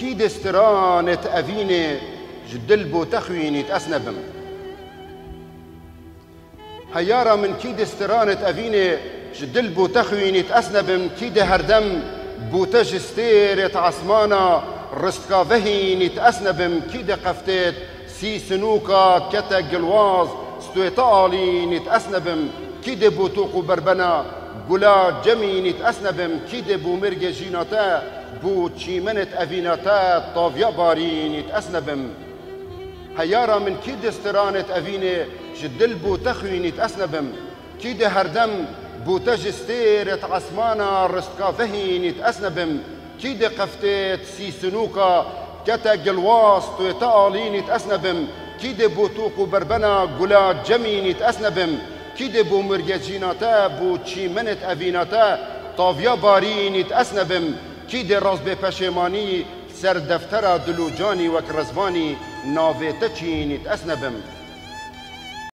كي دسترانة أفيني جدل بو تخويني تأسنبم هيارة من كي دسترانة أفيني جدل بو تخويني تأسنبم كي ده هردم بو تجستير عصمانا رستكا فهيني تأسنبم كي ده قفتت سي سنوكا كتا قلواز ستويطالي نتأسنبم كيد بو توقو بربنا قلا جمي نتأسنبم كيد بو مرق جيناتا بو تشيمنت أفيناتا طافيا باري نتأسنبم هيارا من كيد استرانة أفيني جدل بو تخوي نتأسنبم كيد هردم بو تجستير عصمانا رستكا فهي نتأسنبم كيد قفتت سي سنوكا كتا قلواز تويطالي نتأسنبم كيد بو توقو بربنا قلا جمي نتأسنبم كيد بو مرججيناتا بو تشيمنت أفيناتا طافيا باري نتأسنبم كيد راز بپشماني سر دفترا دلوجاني وكرزباني نافي تچي نتأسنبم